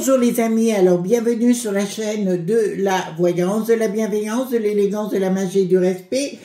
Bonjour les amis, alors bienvenue sur la chaîne de la voyance, de la bienveillance, de l'élégance, de la magie et du respect.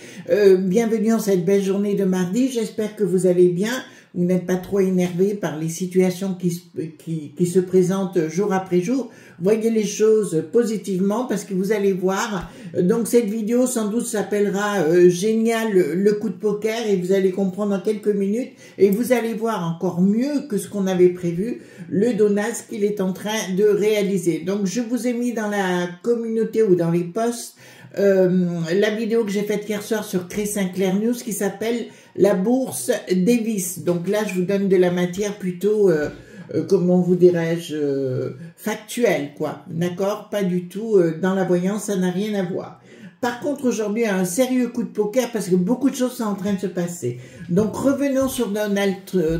Bienvenue en cette belle journée de mardi, j'espère que vous allez bien. Vous n'êtes pas trop énervé par les situations qui se présentent jour après jour. Voyez les choses positivement parce que vous allez voir. Donc cette vidéo sans doute s'appellera Génial le coup de poker et vous allez comprendre en quelques minutes. Et vous allez voir encore mieux que ce qu'on avait prévu, le donat qu'il est en train de réaliser. Donc je vous ai mis dans la communauté ou dans les posts la vidéo que j'ai faite hier soir sur Chris Sinclair News qui s'appelle la bourse Davis. Donc là je vous donne de la matière plutôt comment vous dirais-je factuelle quoi, d'accord, pas du tout dans la voyance, ça n'a rien à voir. Par contre aujourd'hui un sérieux coup de poker parce que beaucoup de choses sont en train de se passer. Donc revenons sur Donald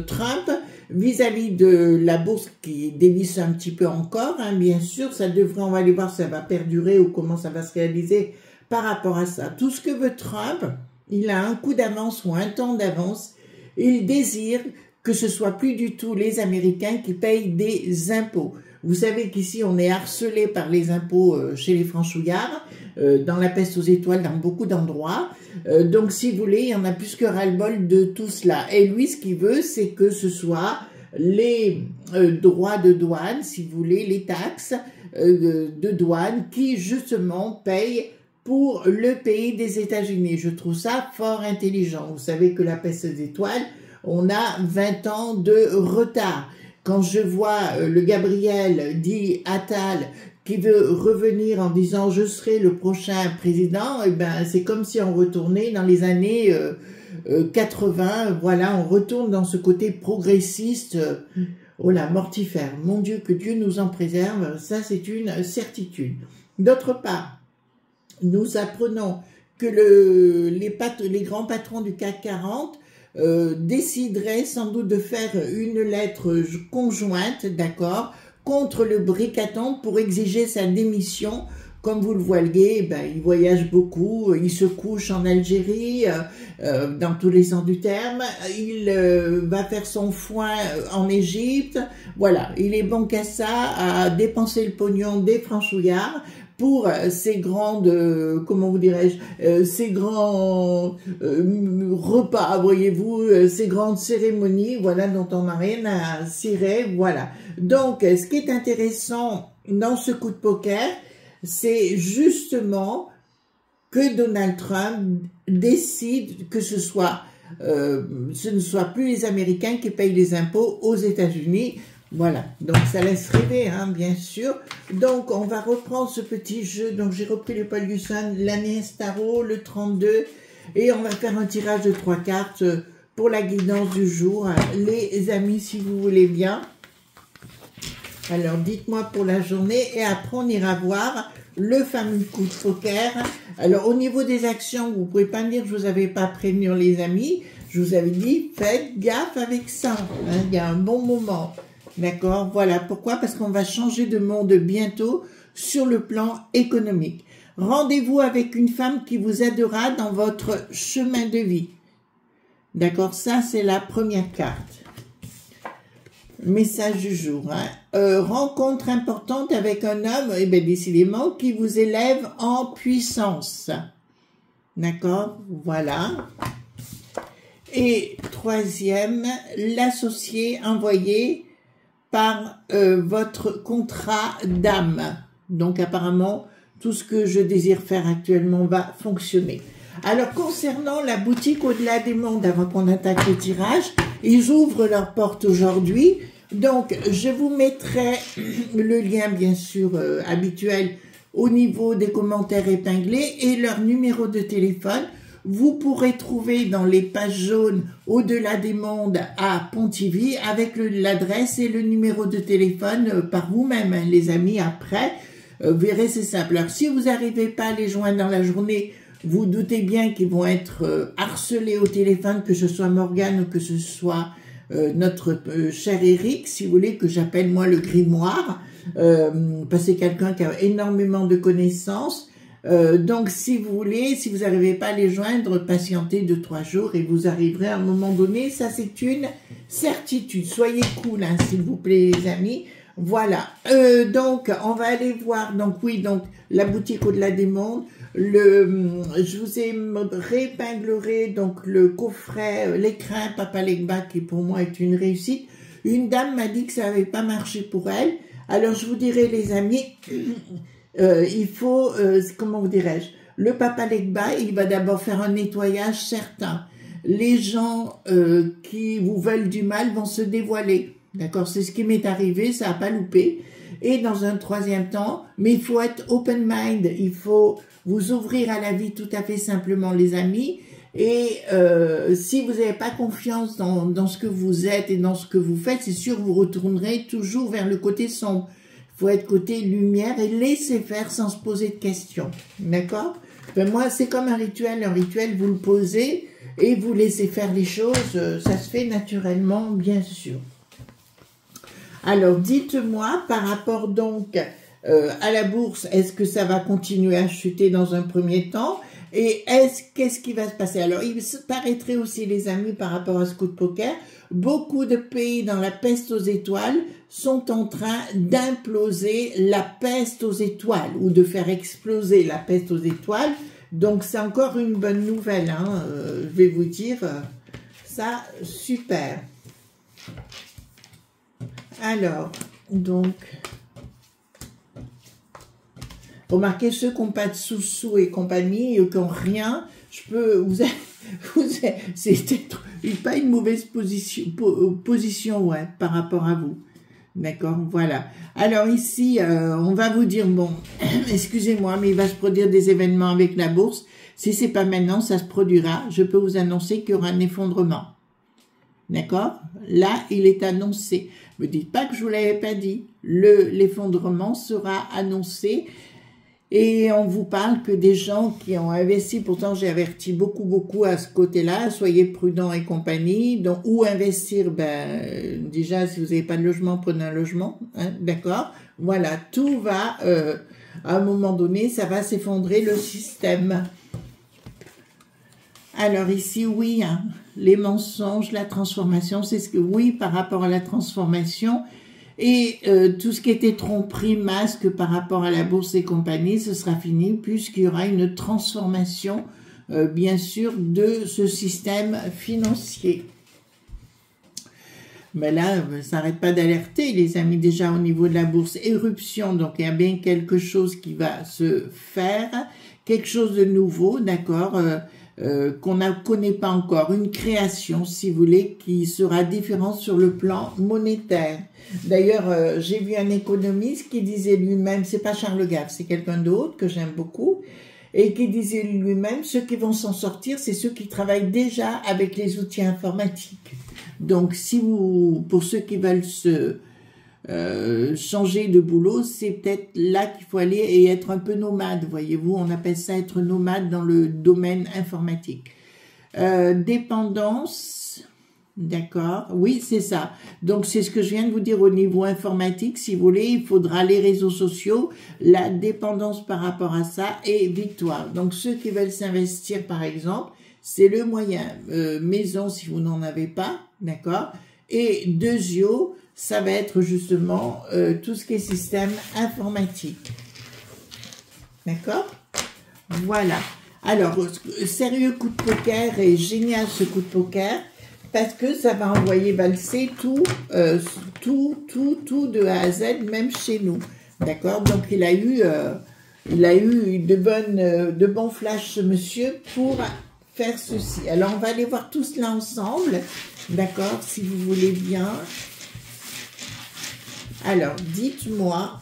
Trump vis-à-vis de la bourse qui dévisse un petit peu encore, hein, bien sûr, ça devrait, on va aller voir si ça va perdurer ou comment ça va se réaliser par rapport à ça. Tout ce que veut Trump, il a un coup d'avance ou un temps d'avance, il désire que ce soit plus du tout les Américains qui payent des impôts. Vous savez qu'ici on est harcelé par les impôts chez les franchouillards, dans la peste aux étoiles, dans beaucoup d'endroits. Donc si vous voulez, il y en a plus que ras-le-bol de tout cela. Et lui, ce qu'il veut, c'est que ce soit les droits de douane, si vous voulez, les taxes de douane qui justement payent pour le pays des États-Unis. Je trouve ça fort intelligent. Vous savez que la peste aux étoiles, on a 20 ans de retard. Quand je vois le Gabriel dit Attal qui veut revenir en disant je serai le prochain président, et ben c'est comme si on retournait dans les années 80, voilà, on retourne dans ce côté progressiste, oh là, mortifère, mon Dieu, que Dieu nous en préserve, ça c'est une certitude. D'autre part, nous apprenons que les grands patrons du CAC 40 décideraient sans doute de faire une lettre conjointe, d'accord, contre le bric-à-thon pour exiger sa démission. Comme vous le voyez, ben, il voyage beaucoup, il se couche en Algérie, dans tous les sens du terme, il va faire son foin en Égypte, voilà, il est bon qu'à ça, à dépenser le pognon des franchouillards pour ces grandes, comment vous dirais-je, ces grands repas, voyez-vous, ces grandes cérémonies, voilà, dont on n'a rien à cirer, voilà. Donc, ce qui est intéressant dans ce coup de poker, c'est justement que Donald Trump décide que ce ne soit plus les Américains qui payent les impôts aux États-Unis. Voilà, donc ça laisse rêver, hein, bien sûr. Donc, on va reprendre ce petit jeu. Donc, j'ai repris le Paul Gusson, l'année Tarot, le 32, et on va faire un tirage de 3 cartes pour la guidance du jour. Les amis, si vous voulez bien. Alors, dites-moi pour la journée, et après, on ira voir le fameux coup de poker. Alors, au niveau des actions, vous pouvez pas me dire que je vous avais pas prévenu, les amis. Je vous avais dit, faites gaffe avec ça. Hein, il y a un bon moment. D'accord, voilà. Pourquoi? Parce qu'on va changer de monde bientôt sur le plan économique. Rendez-vous avec une femme qui vous aidera dans votre chemin de vie. D'accord, ça c'est la première carte. Message du jour. Hein. Rencontre importante avec un homme, et bien décidément, qui vous élève en puissance. D'accord, voilà. Et troisième, l'associé envoyé par votre contrat d'âme. Donc apparemment, tout ce que je désire faire actuellement va fonctionner. Alors concernant la boutique Au-delà des mondes, avant qu'on attaque le tirage, ils ouvrent leurs portes aujourd'hui. Donc je vous mettrai le lien bien sûr habituel au niveau des commentaires épinglés et leur numéro de téléphone. Vous pourrez trouver dans les pages jaunes Au-delà des mondes à Pontivy avec l'adresse et le numéro de téléphone par vous-même, hein, les amis. Après, vous verrez, c'est simple. Alors, si vous n'arrivez pas à les joindre dans la journée, vous doutez bien qu'ils vont être harcelés au téléphone, que ce soit Morgane ou que ce soit notre cher Eric, si vous voulez, que j'appelle moi le grimoire, parce que c'est quelqu'un qui a énormément de connaissances. Donc, si vous voulez, si vous n'arrivez pas à les joindre, patientez 2-3 jours et vous arriverez à un moment donné. Ça, c'est une certitude. Soyez cool, hein, s'il vous plaît, les amis. Voilà. Donc, on va aller voir. Donc, oui, donc, la boutique Au-delà des mondes. Je vous ai réépingleré donc le coffret l'écrin Papa Legba qui pour moi est une réussite. Une dame m'a dit que ça n'avait pas marché pour elle. Alors je vous dirais les amis, il faut, comment vous dirais-je, le Papa Legba, il va d'abord faire un nettoyage certain. Les gens qui vous veulent du mal vont se dévoiler. D'accord, c'est ce qui m'est arrivé, ça n'a pas loupé. Et dans un troisième temps, mais il faut être open mind, il faut vous ouvrir à la vie tout à fait simplement les amis. Et si vous n'avez pas confiance dans ce que vous êtes et dans ce que vous faites, c'est sûr que vous retournerez toujours vers le côté sombre. Il faut être côté lumière et laisser faire sans se poser de questions. D'accord? Ben moi, c'est comme un rituel. Un rituel, vous le posez et vous laissez faire les choses. Ça se fait naturellement, bien sûr. Alors, dites-moi, par rapport donc à la bourse, est-ce que ça va continuer à chuter dans un premier temps? Et qu'est-ce qui va se passer? Alors, il se paraîtrait aussi, les amis, par rapport à ce coup de poker, beaucoup de pays dans la peste aux étoiles sont en train d'imploser la peste aux étoiles ou de faire exploser la peste aux étoiles. Donc, c'est encore une bonne nouvelle, hein, je vais vous dire ça, super. Alors, donc, remarquez ceux qui n'ont pas de sous-sous et compagnie, qui n'ont rien, c'est peut-être pas une mauvaise position ouais, par rapport à vous. D'accord, voilà. Alors ici, on va vous dire, bon, excusez-moi, mais il va se produire des événements avec la bourse. Si c'est pas maintenant, ça se produira. Je peux vous annoncer qu'il y aura un effondrement. D'accord? Là, il est annoncé. Ne me dites pas que je vous l'avais pas dit. L'effondrement sera annoncé. Et on vous parle que des gens qui ont investi, pourtant j'ai averti beaucoup à ce côté-là, soyez prudents et compagnie, donc où investir, ben déjà si vous n'avez pas de logement, prenez un logement, hein, d'accord? Voilà, tout va, à un moment donné, ça va s'effondrer le système. Alors ici, oui, hein, les mensonges, la transformation, c'est ce que, oui, par rapport à la transformation, et tout ce qui était tromperie, masque par rapport à la bourse et compagnie, ce sera fini puisqu'il y aura une transformation, bien sûr, de ce système financier. Mais là, ça n'arrête pas d'alerter, les amis, déjà au niveau de la bourse. Éruption, donc il y a bien quelque chose qui va se faire, quelque chose de nouveau, d'accord, qu'on ne connaît pas encore, une création, si vous voulez, qui sera différente sur le plan monétaire. D'ailleurs, j'ai vu un économiste qui disait lui-même, c'est pas Charles Gave, c'est quelqu'un d'autre que j'aime beaucoup, et qui disait lui-même, ceux qui vont s'en sortir, c'est ceux qui travaillent déjà avec les outils informatiques. Donc, si vous, pour ceux qui veulent changer de boulot, c'est peut-être là qu'il faut aller et être un peu nomade, voyez-vous, on appelle ça être nomade dans le domaine informatique. Dépendance, d'accord, oui c'est ça, donc c'est ce que je viens de vous dire au niveau informatique, si vous voulez, il faudra les réseaux sociaux, la dépendance par rapport à ça et victoire. Donc ceux qui veulent s'investir par exemple, c'est le moyen, maison si vous n'en avez pas, d'accord, et deuxièmement, ça va être justement tout ce qui est système informatique. D'accord? Voilà. Alors, sérieux coup de poker et génial ce coup de poker parce que ça va envoyer valser tout de A à Z, même chez nous. D'accord? Donc, il a eu de bons flashs, ce monsieur, pour faire ceci. Alors, on va aller voir tout cela ensemble. D'accord? Si vous voulez bien. Alors, dites-moi,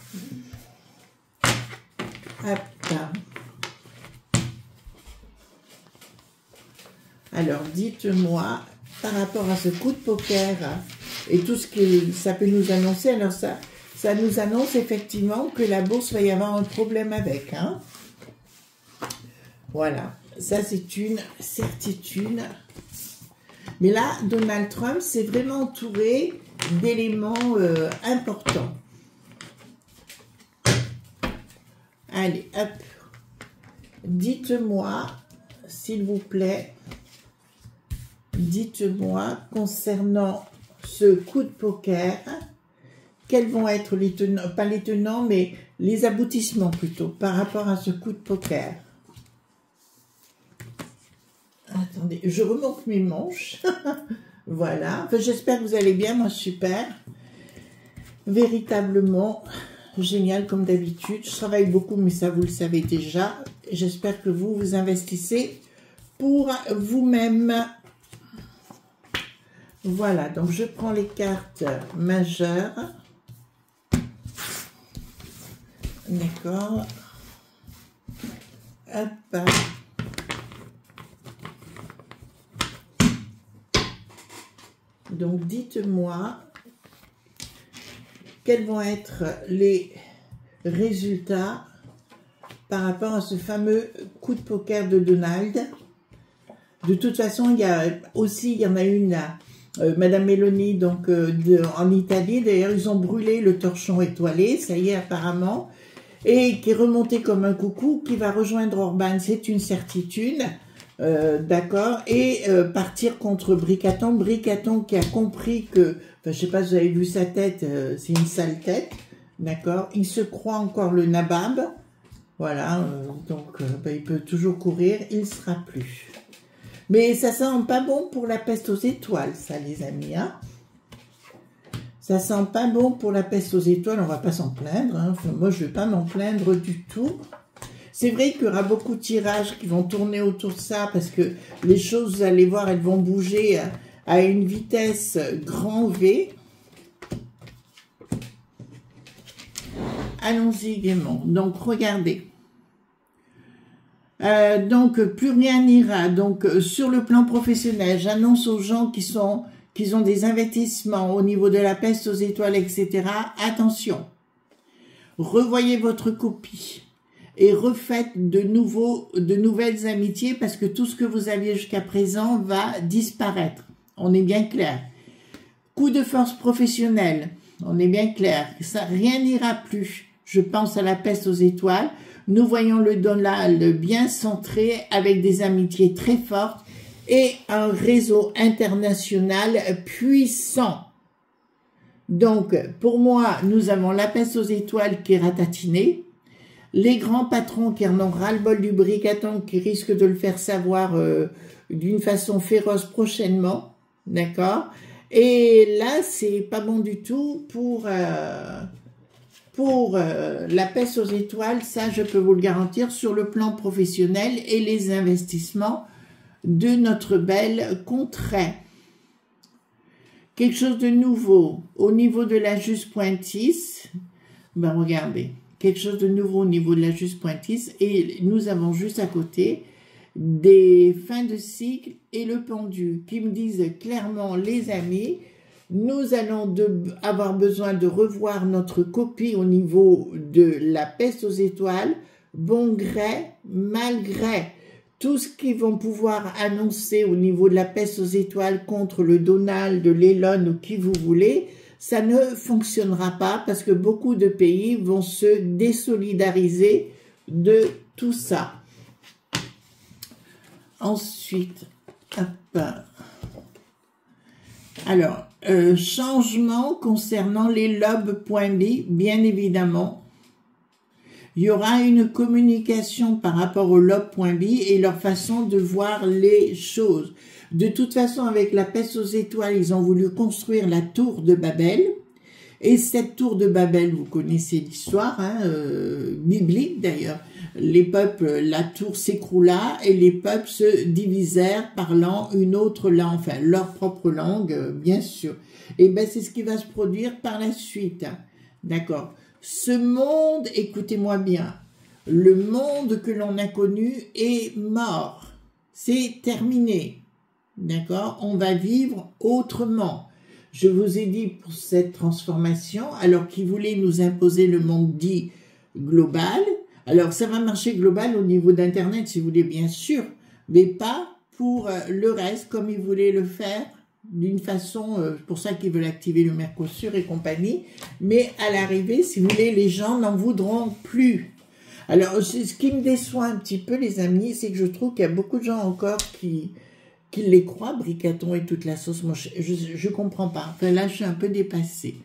alors dites-moi, par rapport à ce coup de poker et tout ce que ça peut nous annoncer, alors ça nous annonce effectivement que la bourse va y avoir un problème avec, hein. Voilà, ça c'est une certitude. Mais là, Donald Trump s'est vraiment entouré d'éléments importants. Allez, hop. Dites-moi, s'il vous plaît, dites-moi concernant ce coup de poker, quels vont être les tenants, pas les tenants, mais les aboutissements plutôt, par rapport à ce coup de poker. Attendez, je remonte mes manches. Voilà, enfin, j'espère que vous allez bien, moi super. Véritablement génial comme d'habitude. Je travaille beaucoup, mais ça vous le savez déjà. J'espère que vous vous investissez pour vous-même. Voilà, donc je prends les cartes majeures. D'accord. Hop. Donc dites-moi quels vont être les résultats par rapport à ce fameux coup de poker de Donald. De toute façon, il y en a une, Madame Meloni, donc en Italie. D'ailleurs, ils ont brûlé le torchon étoilé, ça y est apparemment, et qui est remonté comme un coucou, qui va rejoindre Orban, c'est une certitude. D'accord, et partir contre Bricaton. Bricaton qui a compris que, enfin, je sais pas si vous avez vu sa tête, c'est une sale tête, d'accord, il se croit encore le nabab, voilà, donc il peut toujours courir, il sera plus. Mais ça sent pas bon pour la peste aux étoiles, ça les amis, hein. Ça sent pas bon pour la peste aux étoiles, on va pas s'en plaindre, hein. Enfin, moi je vais pas m'en plaindre du tout. C'est vrai qu'il y aura beaucoup de tirages qui vont tourner autour de ça parce que les choses, vous allez voir, elles vont bouger à une vitesse grand V. Allons-y gaiement. Donc, regardez. Donc, plus rien n'ira. Donc, sur le plan professionnel, j'annonce aux gens qui ont des investissements au niveau de la peste aux étoiles, etc. Attention. Revoyez votre copie. Et refaites de nouvelles amitiés parce que tout ce que vous aviez jusqu'à présent va disparaître. On est bien clair. Coup de force professionnelle, on est bien clair. Ça, rien n'ira plus. Je pense à la peste aux étoiles. Nous voyons le Donald bien centré avec des amitiés très fortes et un réseau international puissant. Donc, pour moi, nous avons la peste aux étoiles qui est ratatinée. Les grands patrons qui en ont ras-le-bol du Bricaton, qui risquent de le faire savoir d'une façon féroce prochainement, d'accord? Et là, c'est pas bon du tout pour la peste aux étoiles, ça je peux vous le garantir, sur le plan professionnel et les investissements de notre belle contrée. Quelque chose de nouveau au niveau de la Juste Pointis, ben regardez. Quelque chose de nouveau au niveau de la Juste Pointis, et nous avons juste à côté des fins de cycle et le pendu qui me disent clairement, les amis, nous allons avoir besoin de revoir notre copie au niveau de la peste aux étoiles, bon gré, mal gré. Tout ce qu'ils vont pouvoir annoncer au niveau de la peste aux étoiles contre le Donald, l'Elon ou qui vous voulez, ça ne fonctionnera pas parce que beaucoup de pays vont se désolidariser de tout ça. Ensuite, hop. Alors, changement concernant les lobes.b, bien évidemment. Il y aura une communication par rapport au lobe.b et leur façon de voir les choses. De toute façon, avec la peste aux étoiles, ils ont voulu construire la tour de Babel. Et cette tour de Babel, vous connaissez l'histoire, hein, biblique d'ailleurs. Les peuples, la tour s'écroula et les peuples se divisèrent parlant une autre langue, enfin leur propre langue, bien sûr. Et ben c'est ce qui va se produire par la suite. Hein. D'accord. Ce monde, écoutez-moi bien, le monde que l'on a connu est mort. C'est terminé. D'accord? On va vivre autrement. Je vous ai dit pour cette transformation, alors qu'ils voulaient nous imposer le monde dit global, alors ça va marcher global au niveau d'Internet, si vous voulez, bien sûr, mais pas pour le reste, comme ils voulaient le faire, d'une façon, pour ça qu'ils veulent activer le Mercosur et compagnie, mais à l'arrivée, si vous voulez, les gens n'en voudront plus. Alors, ce qui me déçoit un petit peu, les amis, c'est que je trouve qu'il y a beaucoup de gens encore qui les croient, Bricaton et toute la sauce. Moi, je comprends pas. Enfin, là, je suis un peu dépassée.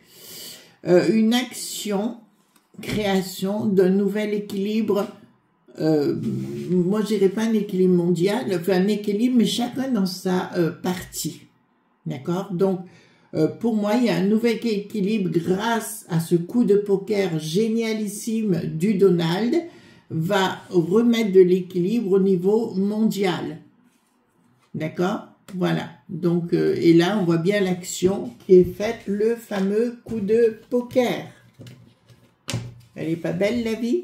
une action, création d'un nouvel équilibre. Moi, je dirais pas un équilibre mondial, enfin un équilibre, mais chacun dans sa partie. D'accord? Donc, pour moi, il y a un nouvel équilibre grâce à ce coup de poker génialissime du Donald, va remettre de l'équilibre au niveau mondial. D'accord? Voilà. Donc, et là, on voit bien l'action qui est faite, le fameux coup de poker. Elle est pas belle, la vie?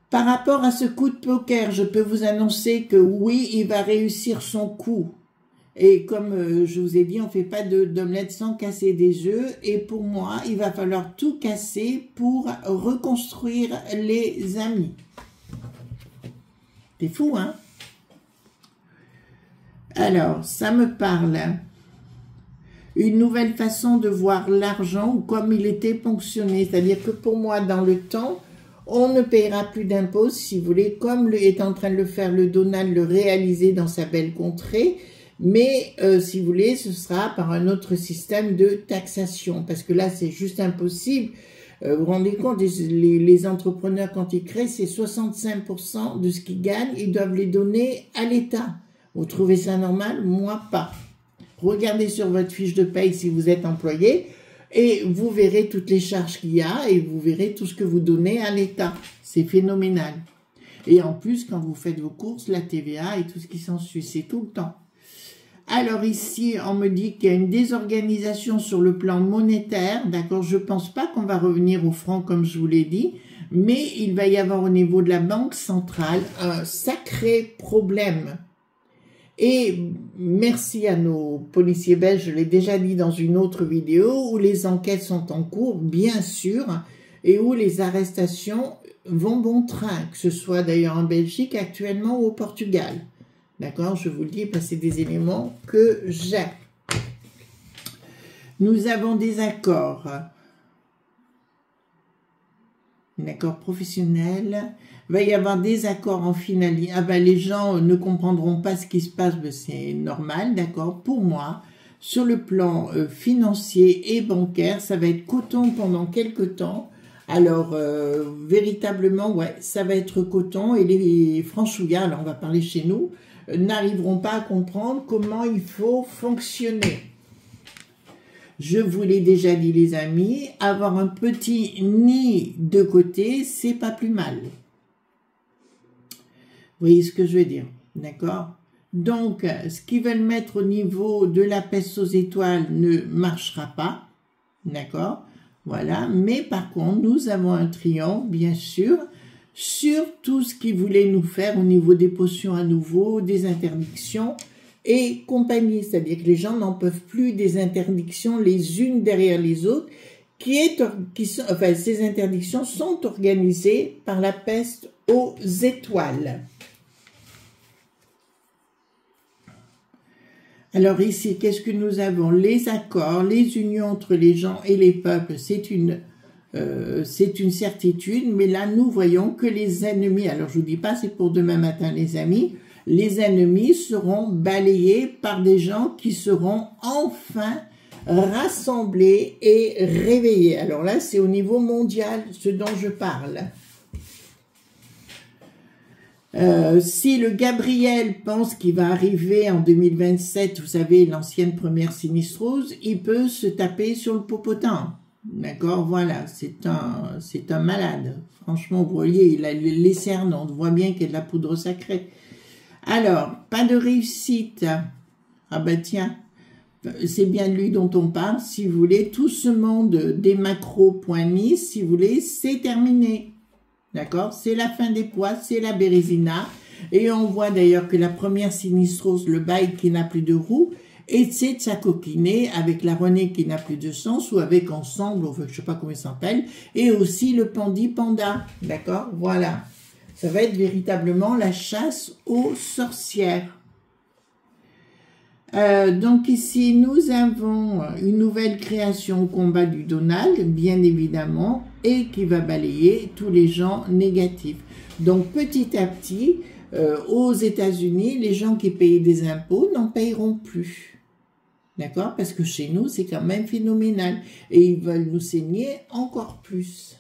Par rapport à ce coup de poker, je peux vous annoncer que oui, il va réussir son coup. Et comme je vous ai dit, on ne fait pas d'omelette sans casser des œufs. Et pour moi, il va falloir tout casser pour reconstruire les amis. C'est fou, hein? Alors, ça me parle. Une nouvelle façon de voir l'argent comme il était ponctionné. C'est-à-dire que pour moi, dans le temps, on ne paiera plus d'impôts, si vous voulez, comme est en train de le faire le Donald, le réaliser dans sa belle contrée. Mais, si vous voulez, ce sera par un autre système de taxation. Parce que là, c'est juste impossible. Vous vous rendez compte, les entrepreneurs, quand ils créent, c'est 65% de ce qu'ils gagnent, ils doivent les donner à l'État. Vous trouvez ça normal? Moi, pas. Regardez sur votre fiche de paye si vous êtes employé et vous verrez toutes les charges qu'il y a et vous verrez tout ce que vous donnez à l'État. C'est phénoménal. Et en plus, quand vous faites vos courses, la TVA et tout ce qui s'ensuit, c'est tout le temps. Alors ici, on me dit qu'il y a une désorganisation sur le plan monétaire. D'accord, je ne pense pas qu'on va revenir au franc comme je vous l'ai dit, mais il va y avoir au niveau de la Banque centrale un sacré problème. Et merci à nos policiers belges, je l'ai déjà dit dans une autre vidéo, où les enquêtes sont en cours, bien sûr, et où les arrestations vont bon train, que ce soit d'ailleurs en Belgique actuellement ou au Portugal. D'accord, je vous le dis, parce que c'est des éléments que j'ai. Nous avons des accords. Un accord professionnel. Il va y avoir des accords en finalité. Ah ben, les gens ne comprendront pas ce qui se passe, mais c'est normal, d'accord. Pour moi, sur le plan financier et bancaire, ça va être coton pendant quelques temps. Alors, véritablement, ouais, ça va être coton. Et les franchouillards, alors on va parler chez nous, n'arriveront pas à comprendre comment il faut fonctionner. Je vous l'ai déjà dit, les amis, avoir un petit nid de côté, c'est pas plus mal. Vous voyez ce que je veux dire, d'accord? Donc, ce qu'ils veulent mettre au niveau de la peste aux étoiles ne marchera pas, d'accord? Voilà, mais par contre, nous avons un triomphe, bien sûr, sur tout ce qu'ils voulaient nous faire au niveau des potions à nouveau, des interdictions et compagnie. C'est-à-dire que les gens n'en peuvent plus des interdictions les unes derrière les autres, enfin, ces interdictions sont organisées par la peste aux étoiles. Alors ici, qu'est-ce que nous avons? Les accords, les unions entre les gens et les peuples, c'est une certitude, mais là, nous voyons que les ennemis, alors je vous dis pas, c'est pour demain matin, les amis, les ennemis seront balayés par des gens qui seront enfin rassemblés et réveillés. Alors là, c'est au niveau mondial, ce dont je parle. Si le Gabriel pense qu'il va arriver en 2027, vous savez, l'ancienne première sinistrose, il peut se taper sur le popotin. D'accord, voilà, c'est un malade. Franchement, vous voyez, il a les cernes, on voit bien qu'il y a de la poudre sacrée. Alors, pas de réussite. Ah ben tiens, c'est bien de lui dont on parle. Si vous voulez, tout ce monde des macros.mis, si vous voulez, c'est terminé. D'accord? C'est la fin des poids, c'est la Bérésina. Et on voit d'ailleurs que la première sinistrose, le bail qui n'a plus de roue, essaie de s'acoquiner avec la Renée qui n'a plus de sens ou avec Ensemble, je ne sais pas comment il s'appelle, et aussi le Pandi Panda. D'accord? Voilà. Ça va être véritablement la chasse aux sorcières. Donc ici, nous avons une nouvelle création au combat du Donald, bien évidemment, et qui va balayer tous les gens négatifs. Donc petit à petit, aux États-Unis, les gens qui payaient des impôts n'en payeront plus. D'accord? Parce que chez nous, c'est quand même phénoménal. Et ils veulent nous saigner encore plus.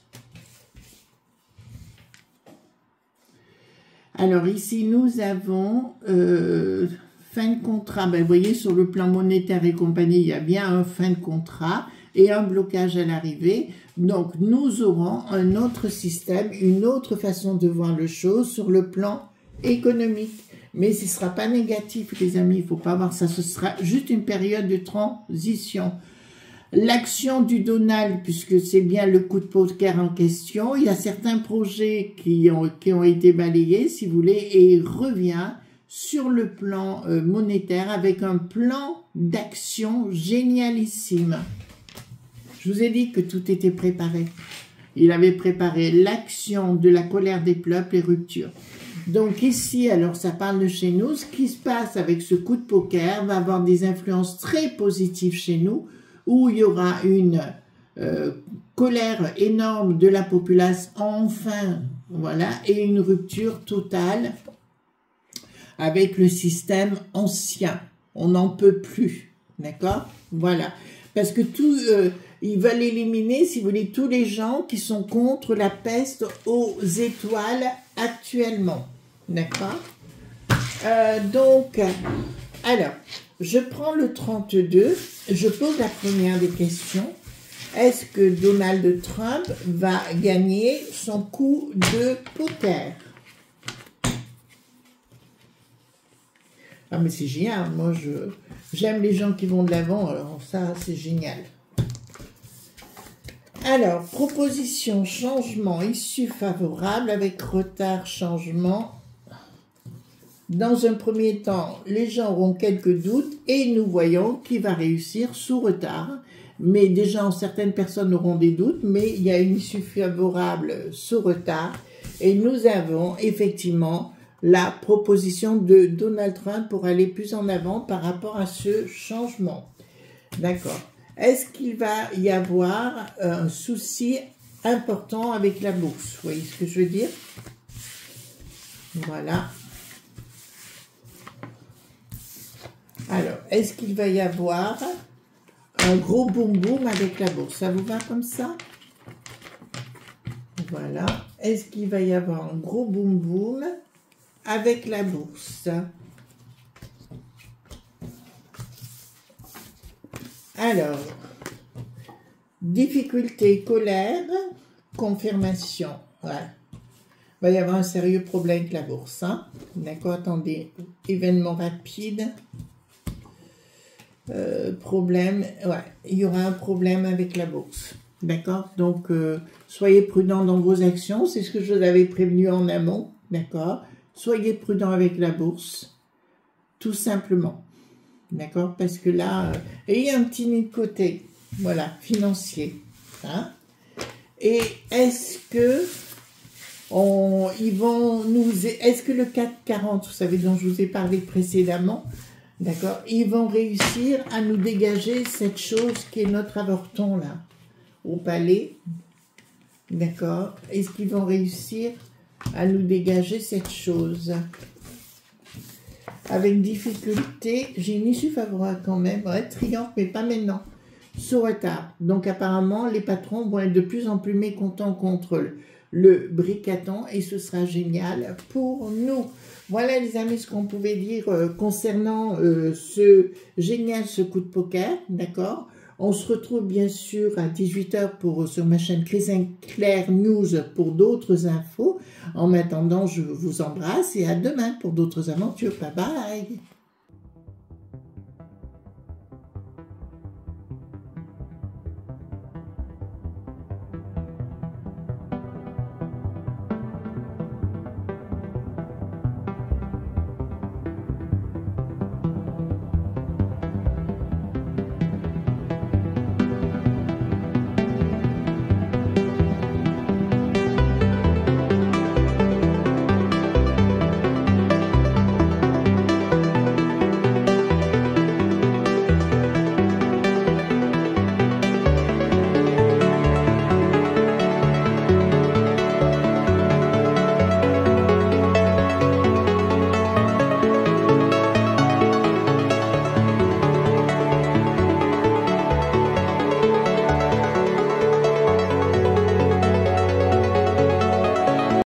Alors ici, nous avons fin de contrat. Ben, vous voyez, sur le plan monétaire et compagnie, il y a bien un fin de contrat et un blocage à l'arrivée. Donc, nous aurons un autre système, une autre façon de voir les choses sur le plan économique. Mais ce ne sera pas négatif, les amis, il ne faut pas voir ça. Ce sera juste une période de transition. L'action du Donald, puisque c'est bien le coup de poker en question, il y a certains projets qui ont été balayés, si vous voulez, et il revient sur le plan monétaire avec un plan d'action génialissime. Je vous ai dit que tout était préparé. Il avait préparé l'action de la colère des peuples et rupture. Donc ici, alors ça parle de chez nous, ce qui se passe avec ce coup de poker va avoir des influences très positives chez nous, où il y aura une colère énorme de la populace, enfin, voilà, et une rupture totale avec le système ancien. On n'en peut plus, d'accord? Voilà, parce que tout, ils veulent éliminer, si vous voulez, tous les gens qui sont contre la peste aux étoiles actuellement, d'accord? Donc, alors, je prends le 32, je pose la première des questions. Est-ce que Donald Trump va gagner son coup de poker? Ah mais c'est génial, moi j'aime les gens qui vont de l'avant, alors ça c'est génial. Alors, proposition, changement, issue favorable avec retard, changement. Dans un premier temps, les gens auront quelques doutes et nous voyons qui va réussir sous retard. Mais déjà, certaines personnes auront des doutes, mais il y a une issue favorable sous retard. Et nous avons effectivement la proposition de Donald Trump pour aller plus en avant par rapport à ce changement. D'accord. Est-ce qu'il va y avoir un souci important avec la bourse? Vous voyez ce que je veux dire? Voilà. Alors, est-ce qu'il va y avoir un gros boom boom avec la bourse? Ça vous va comme ça? Voilà. Est-ce qu'il va y avoir un gros boom boom avec la bourse? Alors, difficulté, colère, confirmation. Ouais. Il va y avoir un sérieux problème avec la bourse. Hein? D'accord, attendez. Événement rapide. Problème, ouais, il y aura un problème avec la bourse. D'accord? Donc, soyez prudents dans vos actions. C'est ce que je vous avais prévenu en amont. D'accord? Soyez prudents avec la bourse. Tout simplement. D'accord? Parce que là, ayez un petit nid de côté. Voilà, financier. Hein? Et est-ce que est-ce que le CAC 40, vous savez, dont je vous ai parlé précédemment, d'accord, ils vont réussir à nous dégager cette chose qui est notre avorton, là, au palais, d'accord? Est-ce qu'ils vont réussir à nous dégager cette chose? Avec difficulté, j'ai une issue favorable quand même, ouais, triomphe, mais pas maintenant, sous retard. Donc apparemment, les patrons vont être de plus en plus mécontents contre le bricaton et ce sera génial pour nous. Voilà les amis ce qu'on pouvait dire concernant ce coup de poker, d'accord? On se retrouve bien sûr à 18 h sur ma chaîne Chrétien Clair News pour d'autres infos. En attendant, je vous embrasse et à demain pour d'autres aventures. Bye bye!